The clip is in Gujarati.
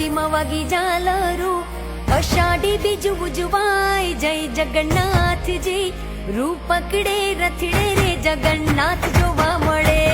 આરતીમાં વાગી ઝાલરું, અષાઢી બીજું ઉજવાય, જય જગન્નાથજી. રૂપ પકડે રથડે રે જગન્નાથ જોવા મળે.